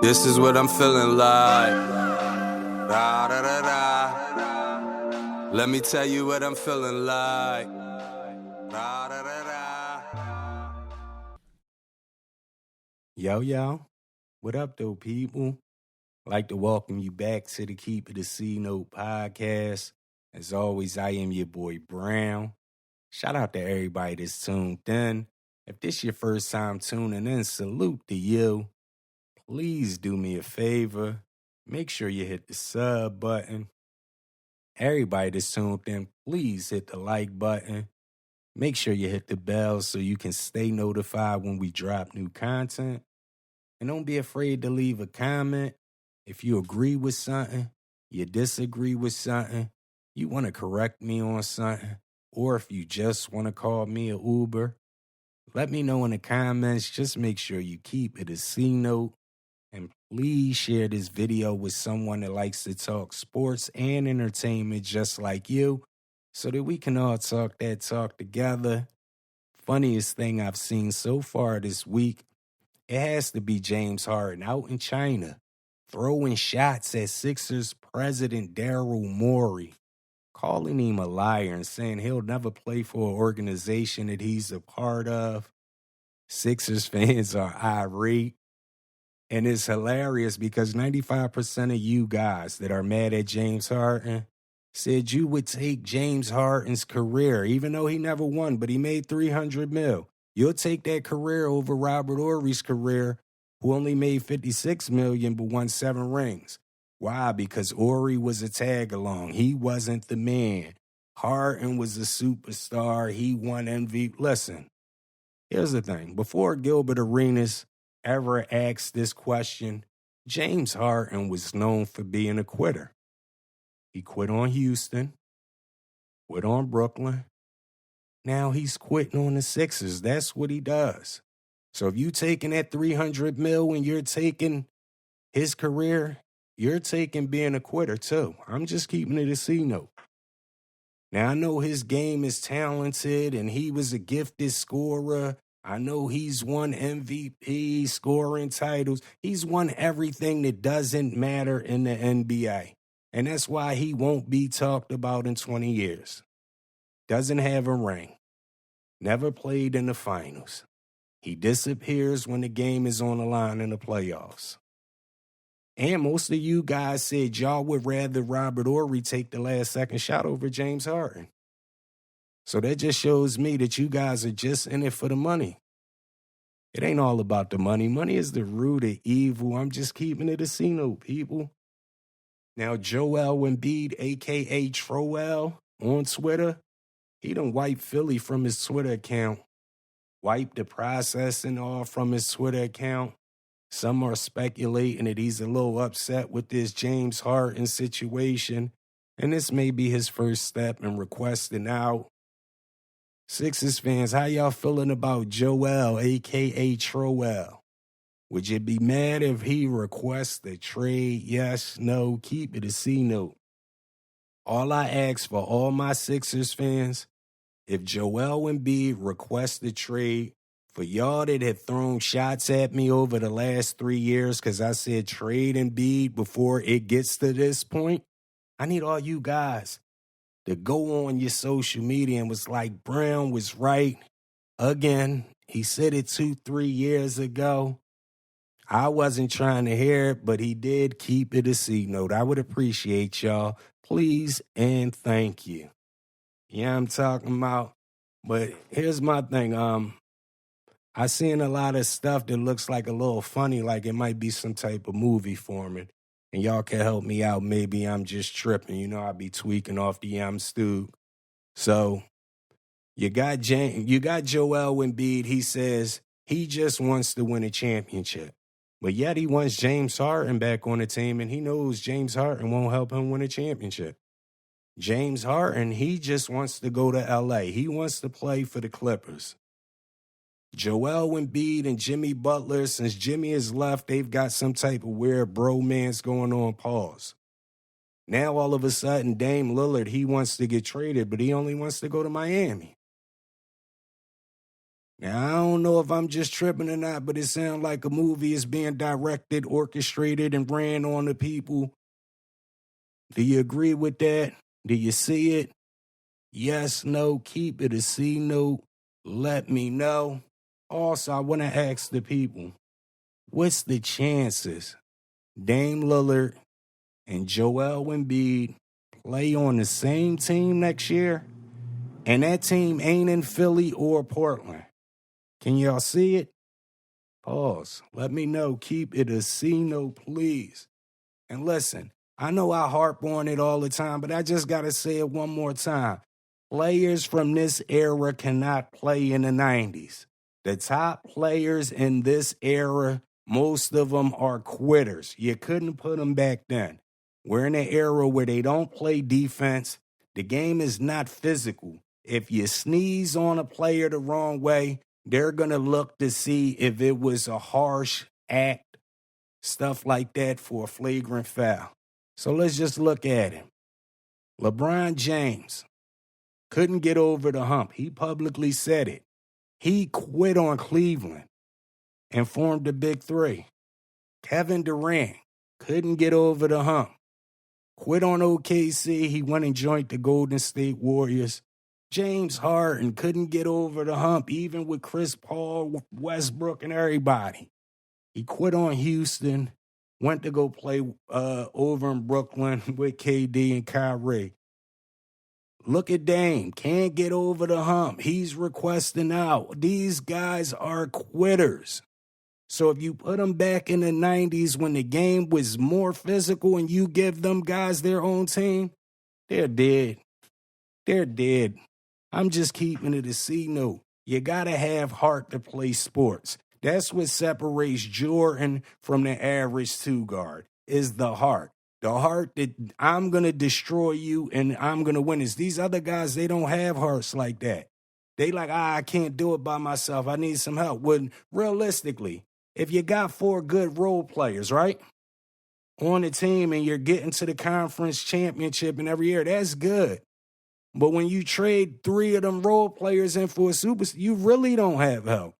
This is what I'm feeling like. Da, da, da, da. Let me tell you what I'm feeling like. Da, da, da, da. Yo, what up though, people? I'd like to welcome you back to the Keep It a C Note podcast. As always, I am your boy Brown. Shout out to everybody that's tuned in. If this your first time tuning in, salute to you. Please do me a favor. Make sure you hit the sub button. Everybody that's tuned in, please hit the like button. Make sure you hit the bell so you can stay notified when we drop new content. And don't be afraid to leave a comment. If you agree with something, you disagree with something, you want to correct me on something, or if you just want to call me a Uber, let me know in the comments. Just make sure you keep it a C note. And please share this video with someone that likes to talk sports and entertainment just like you so that we can all talk that talk together. Funniest thing I've seen so far this week, it has to be James Harden out in China throwing shots at Sixers president Daryl Morey, calling him a liar and saying he'll never play for an organization that he's a part of. Sixers fans are irate. And it's hilarious because 95% of you guys that are mad at James Harden said you would take James Harden's career, even though he never won, but he made $300 million. You'll take that career over Robert Horry's career, who only made $56 million but won 7 rings. Why? Because Horry was a tag-along. He wasn't the man. Harden was a superstar. He won MVP. Listen, here's the thing. Before Gilbert Arenas ever asked this question, James Harden was known for being a quitter. He quit on Houston, quit on Brooklyn. Now he's quitting on the Sixers. That's what he does. So if you taking that $300 million and you're taking his career, you're taking being a quitter too. I'm just keeping it a C note. Now I know his game is talented and he was a gifted scorer. I know he's won MVP, scoring titles. He's won everything that doesn't matter in the NBA. And that's why he won't be talked about in 20 years. Doesn't have a ring. Never played in the finals. He disappears when the game is on the line in the playoffs. And most of you guys said y'all would rather Robert Horry take the last second shot over James Harden. So that just shows me that you guys are just in it for the money. It ain't all about the money. Money is the root of evil. I'm just keeping it a C note, people. Now, Joel Embiid, a.k.a. Troel, on Twitter, he done wiped Philly from his Twitter account. Wiped the processing off from his Twitter account. Some are speculating that he's a little upset with this James Harden situation, and this may be his first step in requesting out. Sixers fans, how y'all feeling about Joel, a.k.a. Troel? Would you be mad if he requests the trade? Yes, no, keep it a C note. All I ask for all my Sixers fans, if Joel Embiid requests the trade, for y'all that have thrown shots at me over the last 3 years because I said trade Embiid before it gets to this point, I need all you guys to go on your social media and was like, Brown was right. Again, he said it 2-3 years ago. I wasn't trying to hear it, but he did keep it a C note. I would appreciate y'all. Please and thank you. Yeah, I'm talking about. But here's my thing. I seen a lot of stuff that looks like a little funny, like it might be some type of movie forming. And y'all can help me out. Maybe I'm just tripping. You know, I be tweaking off the Stu. So you got Joel Embiid. He says he just wants to win a championship. But yet he wants James Harden back on the team, and he knows James Harden won't help him win a championship. James Harden, he just wants to go to L.A. He wants to play for the Clippers. Joel Embiid and Jimmy Butler, since Jimmy has left, they've got some type of weird bromance going on, pause. Now, all of a sudden, Dame Lillard, he wants to get traded, but he only wants to go to Miami. Now, I don't know if I'm just tripping or not, but it sounds like a movie is being directed, orchestrated, and ran on the people. Do you agree with that? Do you see it? Yes, no, keep it a C note. Let me know. Also, I want to ask the people, what's the chances Dame Lillard and Joel Embiid play on the same team next year, and that team ain't in Philly or Portland? Can y'all see it? Pause. Let me know. Keep it a C note, please. And listen, I know I harp on it all the time, but I just got to say it one more time. Players from this era cannot play in the 90s. The top players in this era, most of them are quitters. You couldn't put them back then. We're in an era where they don't play defense. The game is not physical. If you sneeze on a player the wrong way, they're going to look to see if it was a harsh act, stuff like that, for a flagrant foul. So let's just look at him. LeBron James couldn't get over the hump. He publicly said it. He quit on Cleveland and formed the Big Three. Kevin Durant couldn't get over the hump. Quit on OKC. He went and joined the Golden State Warriors. James Harden couldn't get over the hump, even with Chris Paul, Westbrook, and everybody. He quit on Houston, went to go play over in Brooklyn with KD and Kyrie. Look at Dame. Can't get over the hump. He's requesting out. These guys are quitters. So if you put them back in the 90s when the game was more physical and you give them guys their own team, they're dead. They're dead. I'm just keeping it a C note. You got to have heart to play sports. That's what separates Jordan from the average two guard, is the heart. The heart that I'm going to destroy you and I'm going to win. Is these other guys, they don't have hearts like that. They like, I can't do it by myself. I need some help. When realistically, if you got 4 good role players, right, on the team and you're getting to the conference championship and every year, that's good. But when you trade 3 of them role players in for a superstar, you really don't have help.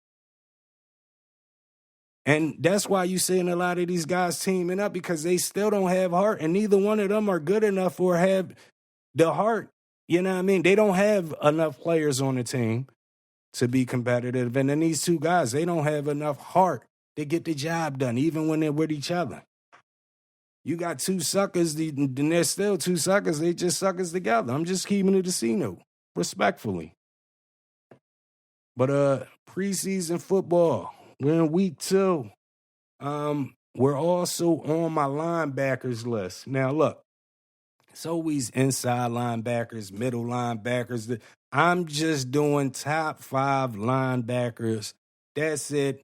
And that's why you seeing a lot of these guys teaming up, because they still don't have heart, and neither one of them are good enough or have the heart. You know what I mean? They don't have enough players on the team to be competitive. And then these 2 guys, they don't have enough heart to get the job done, even when they're with each other. You got 2 suckers, and they're still 2 suckers. They just suckers together. I'm just keeping it a C note, respectfully. But preseason football, we're in week 2. We're also on my linebackers list. Now, look, it's always inside linebackers, middle linebackers. I'm just doing top 5 linebackers. That's it.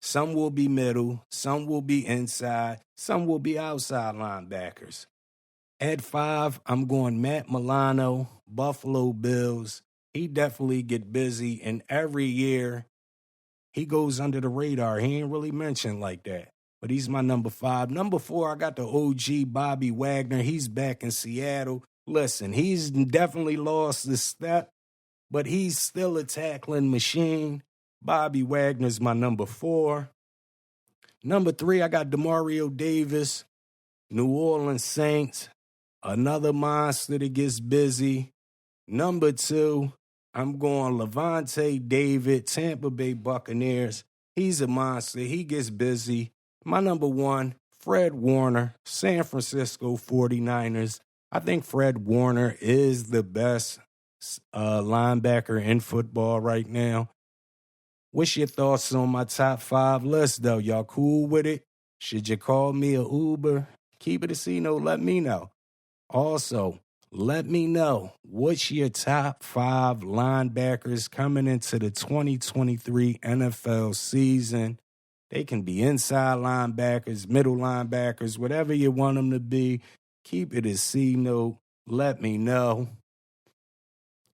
Some will be middle, some will be inside, some will be outside linebackers. At 5, I'm going Matt Milano, Buffalo Bills. He definitely get busy, and every year he goes under the radar. He ain't really mentioned like that, but he's my number 5. Number 4, I got the OG Bobby Wagner. He's back in Seattle. Listen, he's definitely lost the step, but he's still a tackling machine. Bobby Wagner's my number 4. Number 3, I got Demario Davis, New Orleans Saints. Another monster that gets busy. Number 2, I'm going Levante David, Tampa Bay Buccaneers. He's a monster. He gets busy. My number 1, Fred Warner, San Francisco 49ers. I think Fred Warner is the best linebacker in football right now. What's your thoughts on my top 5 list, though? Y'all cool with it? Should you call me a Uber? Keep it a C note. Let me know. Also, let me know what's your top 5 linebackers coming into the 2023 NFL season. They can be inside linebackers, middle linebackers, whatever you want them to be. Keep it a C note. Let me know.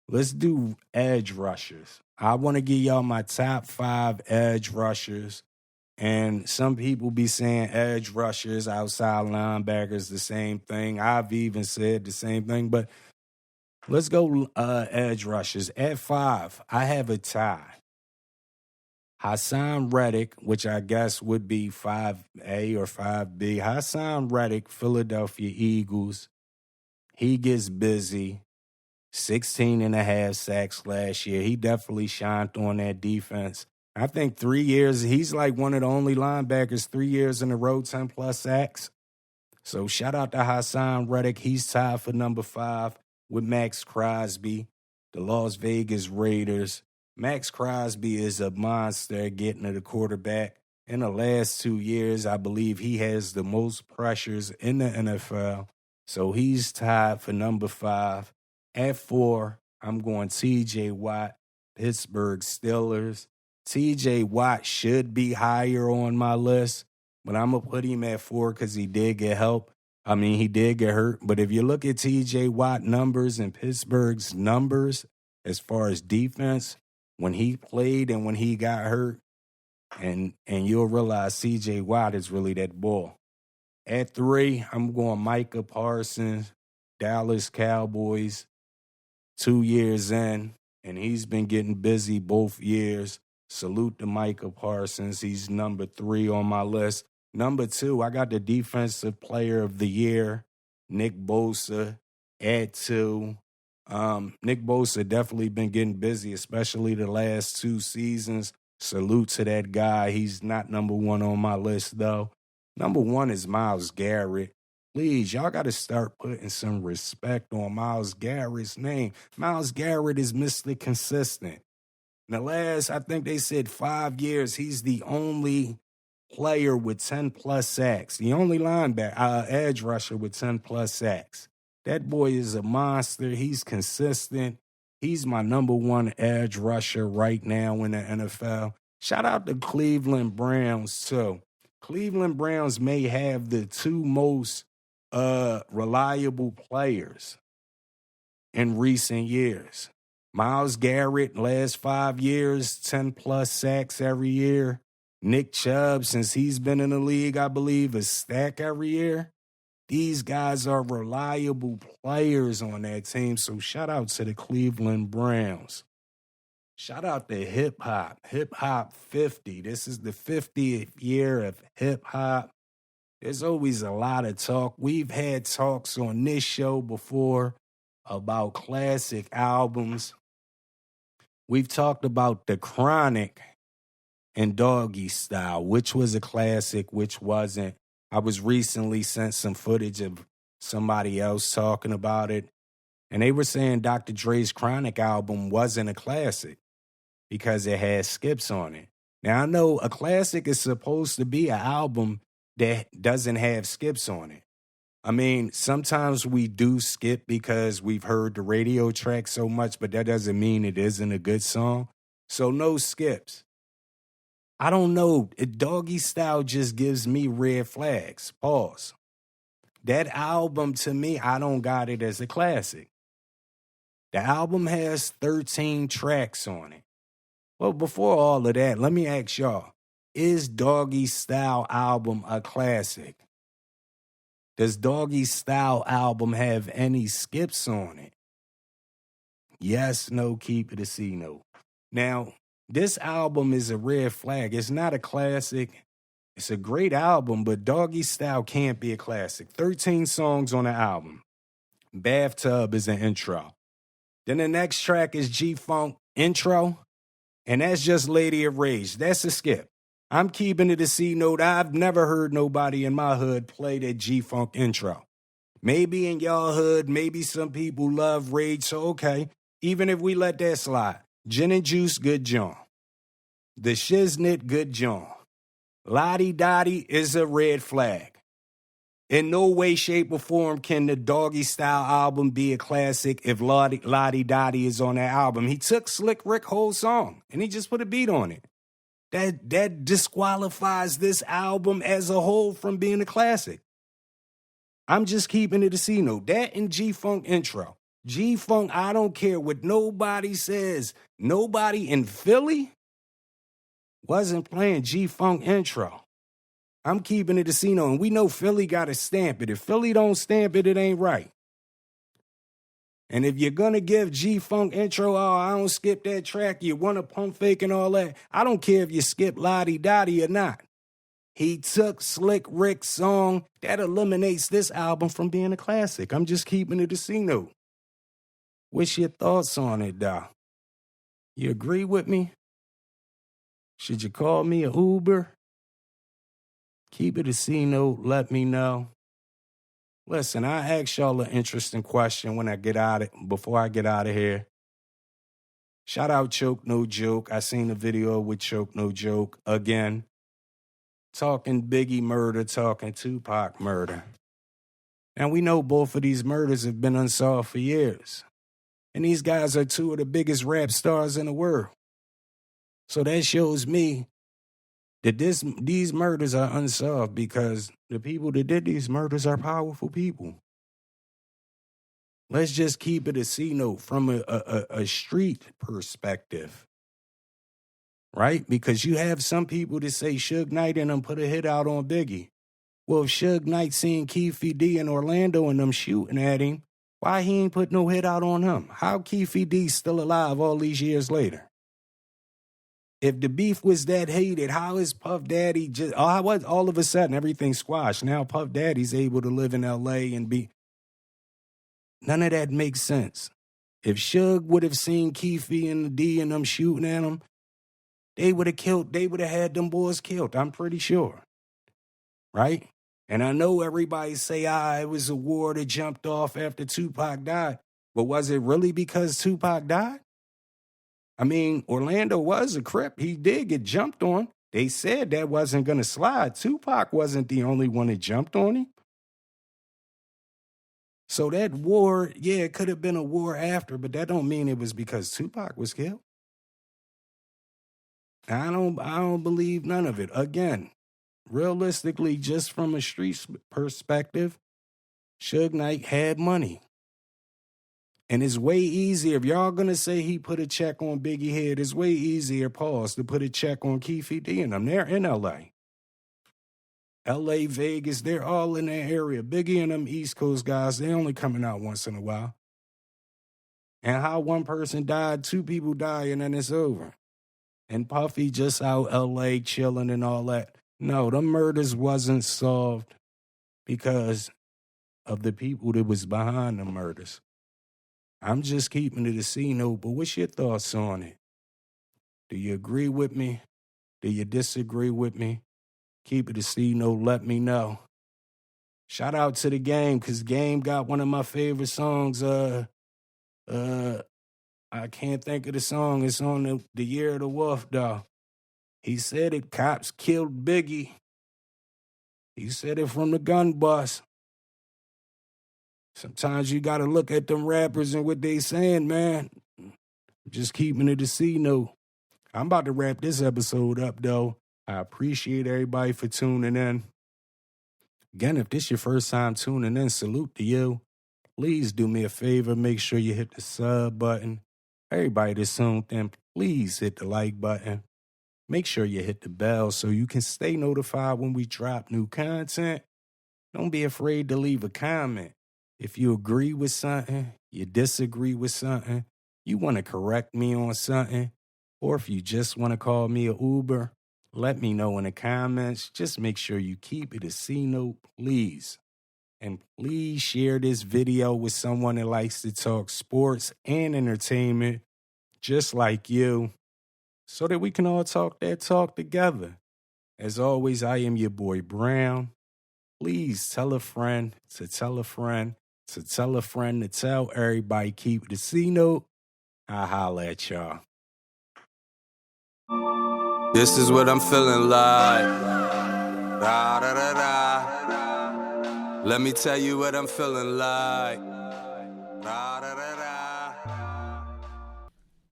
Let's do edge rushers. I want to give y'all my top 5 edge rushers. And some people be saying edge rushers, outside linebackers, the same thing. I've even said the same thing. But let's go edge rushers. At 5, I have a tie. Hassan Reddick, which I guess would be 5A or 5B. Hassan Reddick, Philadelphia Eagles. He gets busy. 16 and a half sacks last year. He definitely shined on that defense. I think 3 years, he's like one of the only linebackers 3 years in a row, 10 plus sacks. So shout out to Hassan Reddick. He's tied for number 5 with Max Crosby, the Las Vegas Raiders. Max Crosby is a monster at getting to the quarterback. In the last 2 years, I believe he has the most pressures in the NFL. So he's tied for number 5. At 4, I'm going TJ Watt, Pittsburgh Steelers. TJ Watt should be higher on my list, but I'm going to put him at 4 because he did get help. I mean, he did get hurt. But if you look at TJ Watt numbers and Pittsburgh's numbers as far as defense, when he played and when he got hurt, and you'll realize TJ Watt is really that ball. At 3, I'm going Micah Parsons, Dallas Cowboys, 2 years in, and he's been getting busy both years. Salute to Micah Parsons. He's number 3 on my list. Number 2, I got the Defensive Player of the Year, Nick Bosa, at 2. Nick Bosa definitely been getting busy, especially the last 2 seasons. Salute to that guy. He's not number 1 on my list, though. Number 1 is Myles Garrett. Please, y'all got to start putting some respect on Myles Garrett's name. Myles Garrett is Mr. Consistent. In the last, I think they said 5 years, he's the only player with 10-plus sacks, the only linebacker, edge rusher with 10-plus sacks. That boy is a monster. He's consistent. He's my number 1 edge rusher right now in the NFL. Shout out to Cleveland Browns, too. Cleveland Browns may have the 2 most reliable players in recent years. Myles Garrett, last 5 years, 10-plus sacks every year. Nick Chubb, since he's been in the league, I believe, a stack every year. These guys are reliable players on that team, so shout out to the Cleveland Browns. Shout out to Hip Hop, Hip Hop 50. This is the 50th year of hip hop. There's always a lot of talk. We've had talks on this show before about classic albums. We've talked about The Chronic and Doggystyle, which was a classic, which wasn't. I was recently sent some footage of somebody else talking about it, and they were saying Dr. Dre's Chronic album wasn't a classic because it had skips on it. Now, I know a classic is supposed to be an album that doesn't have skips on it. I mean, sometimes we do skip because we've heard the radio track so much, but that doesn't mean it isn't a good song. So no skips. I don't know. Doggystyle just gives me red flags. Pause. That album, to me, I don't got it as a classic. The album has 13 tracks on it. Well, before all of that, let me ask y'all, is Doggystyle album a classic? Does Doggystyle album have any skips on it? Yes, no, keep it a C note. Now, this album is a red flag. It's not a classic. It's a great album, but Doggystyle can't be a classic. 13 songs on the album. Bathtub is an intro. Then the next track is G-Funk intro, and that's just Lady of Rage. That's a skip. I'm keeping it a C note. I've never heard nobody in my hood play that G-Funk intro. Maybe in y'all hood, maybe some people love Rage, so okay. Even if we let that slide. Gin and Juice, good John. The Shiznit, good John. Lottie Dottie is a red flag. In no way, shape, or form can the Doggystyle album be a classic if Lottie Dottie is on that album. He took Slick Rick's whole song and he just put a beat on it. That disqualifies this album as a whole from being a classic. I'm just keeping it a C note. That and G-Funk intro. G-Funk, I don't care what nobody says. Nobody in Philly wasn't playing G-Funk intro. I'm keeping it a C note, and we know Philly got to stamp it. If Philly don't stamp it, it ain't right. And if you're going to give G-Funk intro, oh, I don't skip that track, you want to pump fake and all that, I don't care if you skip Lottie Dottie or not. He took Slick Rick's song. That eliminates this album from being a classic. I'm just keeping it a C-note. What's your thoughts on it, Doc? You agree with me? Should you call me a Uber? Keep it a C-note. Let me know. Listen, I asked y'all an interesting question before I get out of here. Shout out Choke No Joke. I seen the video with Choke No Joke again. Talking Biggie murder, talking Tupac murder. And we know both of these murders have been unsolved for years. And these guys are two of the biggest rap stars in the world. So that shows me that these murders are unsolved because the people that did these murders are powerful people. Let's just keep it a C-note from a street perspective. Right? Because you have some people that say Suge Knight and them put a hit out on Biggie. Well, if Suge Knight seen Keefe D in Orlando and them shooting at him, why he ain't put no hit out on him? How Keefe D still alive all these years later? If the beef was that hated, how is Puff Daddy all of a sudden everything squashed? Now Puff Daddy's able to live in L.A. and be... None of that makes sense. If Suge would have seen Keefe and the D and them shooting at him, they would have had them boys killed, I'm pretty sure. Right? And I know everybody say, it was a war that jumped off after Tupac died. But was it really because Tupac died? I mean, Orlando was a Crip. He did get jumped on. They said that wasn't going to slide. Tupac wasn't the only one that jumped on him. So that war, yeah, it could have been a war after, but that don't mean it was because Tupac was killed. I don't believe none of it. Again, realistically, just from a street perspective, Suge Knight had money. And it's way easier, if y'all gonna say he put a check on Biggie head, it's way easier, to put a check on Keefe D and them. They're in L.A. L.A., Vegas, they're all in that area. Biggie and them East Coast guys, they only coming out once in a while. And how one person died, two people die, and then it's over. And Puffy just out L.A. chilling and all that. No, the murders wasn't solved because of the people that was behind the murders. I'm just keeping it a C-note, but what's your thoughts on it? Do you agree with me? Do you disagree with me? Keep it a C-note, let me know. Shout out to the Game, because Game got one of my favorite songs. I can't think of the song. It's on the Year of the Wolf, though. He said it, cops killed Biggie. He said it from the gun bust. Sometimes you got to look at them rappers and what they saying, man. Just keeping it a C-note. I'm about to wrap this episode up, though. I appreciate everybody for tuning in. Again, if this your first time tuning in, salute to you. Please do me a favor. Make sure you hit the sub button. Everybody that's tuned in, please hit the like button. Make sure you hit the bell so you can stay notified when we drop new content. Don't be afraid to leave a comment. If you agree with something, you disagree with something, you want to correct me on something, or if you just want to call me a Uber, let me know in the comments. Just make sure you keep it a C-note, please. And please share this video with someone that likes to talk sports and entertainment, just like you, so that we can all talk that talk together. As always, I am your boy Brown. Please tell a friend to tell a friend to tell a friend to tell everybody. Keep it a C-note. I'll holla at y'all. This is what I'm feeling like. Da, da, da, da. Let me tell you what I'm feeling like. Da, da, da.